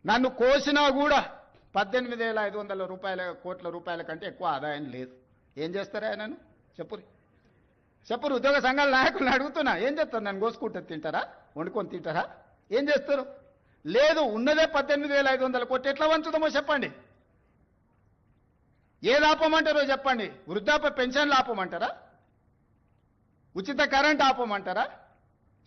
నన్ను కోసినా కూడా 18,500 కోట్ల రూపాయల కంటే ఎక్కువ ఆదాయం లేదు. ఏం చేస్తారా నన్ను చెప్పురు ఉద్యోగ సంఘాల నాయకులను అడుగుతున్నా, ఏం చేస్తారు? నన్ను కోసుకుంటే తింటారా? వండుకొని తింటారా? ఏం చేస్తారు? లేదు, ఉన్నదే 18,500 కోట్లు. ఎట్లా వంచుదామో చెప్పండి. ఏది ఆపమంటారో చెప్పండి. వృద్ధాప్య పెన్షన్లు ఆపమంటారా? ఉచిత కరెంట్ ఆపమంటారా?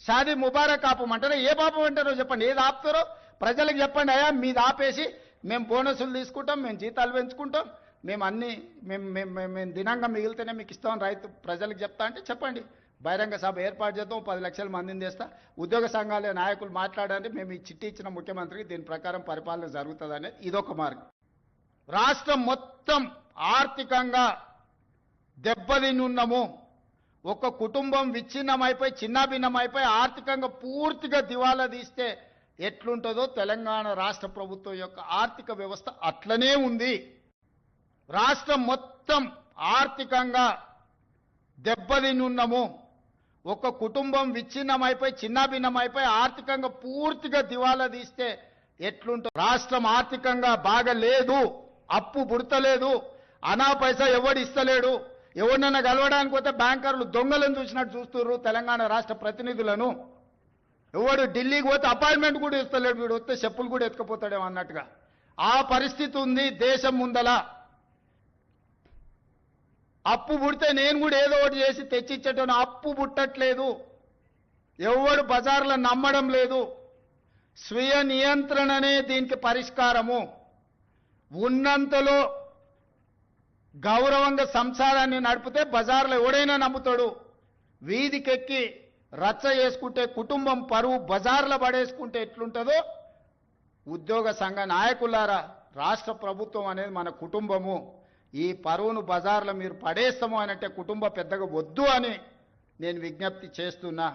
షాదీ ముబారక్ ఆపమంటారా? ఏ ఆపమంటారో చెప్పండి. ఏది ఆపుతారో ప్రజలకు చెప్పండి. అయ్యా మీది ఆపేసి మేము బోనసులు తీసుకుంటాం, మేము జీతాలు పెంచుకుంటాం, మేము అన్ని మేము దినంగా మిగిలితేనే మీకు ఇస్తామని రైతు ప్రజలకు చెప్తా అంటే చెప్పండి. బహిరంగ సభ ఏర్పాటు చేద్దాం, 10 లక్షల మందిని చేస్తా. ఉద్యోగ సంఘాల నాయకులు మాట్లాడండి, మేము ఈ చిట్టి ఇచ్చిన ముఖ్యమంత్రికి దీని ప్రకారం పరిపాలన జరుగుతుంది అనేది ఇదొక మార్గం. రాష్ట్రం మొత్తం ఆర్థికంగా దెబ్బతినున్నాము. ఒక కుటుంబం విచ్ఛిన్నమైపోయి చిన్నాభిన్నమైపోయి ఆర్థికంగా పూర్తిగా దివాలా తీస్తే ఎట్లుంటుందో తెలంగాణ రాష్ట్ర ప్రభుత్వం యొక్క ఆర్థిక వ్యవస్థ అట్లనే ఉంది. రాష్ట్రం మొత్తం ఆర్థికంగా దెబ్బతినున్నాము. ఒక కుటుంబం విచ్ఛిన్నమైపోయి చిన్నాభిన్నమైపోయి ఆర్థికంగా పూర్తిగా దివాలా తీస్తే ఎట్లుంటుంది? రాష్ట్రం ఆర్థికంగా బాగా లేదు, అప్పు పుడతలేదు, అనా పైసా ఎవడు ఇస్తలేడు. ఎవరినైనా కలవడానికి పోతే బ్యాంకర్లు దొంగలను చూసినట్టు చూస్తున్నారు తెలంగాణ రాష్ట్ర ప్రతినిధులను. ఎవడు ఢిల్లీకి పోతే అపాయింట్మెంట్ కూడా ఇస్తలేడు, వీడు వస్తే చెప్పులు కూడా ఎత్తుకుపోతాడేమో అన్నట్టుగా ఆ పరిస్థితి ఉంది దేశం ముందల. అప్పు పుడితే నేను కూడా ఏదో ఒకటి చేసి తెచ్చిచ్చేటోను, అప్పు పుట్టట్లేదు. ఎవడు బజార్లో నమ్మడం లేదు. స్వీయ నియంత్రణనే దీనికి పరిష్కారము. ఉన్నంతలో గౌరవంగా సంసారాన్ని నడిపితే బజార్లో ఎవడైనా నమ్ముతాడు. వీధికెక్కి రచ్చ చేసుకుంటే కుటుంబం పరువు బజార్లో పడేసుకుంటే ఎట్లుంటుందో ఉద్యోగ సంఘ నాయకులారా, రాష్ట్ర ప్రభుత్వం అనేది మన కుటుంబము. ఈ పరువును బజార్లో మీరు పడేస్తాము అనంటే కుటుంబ పెద్దగా వద్దు అని నేను విజ్ఞప్తి చేస్తున్నా.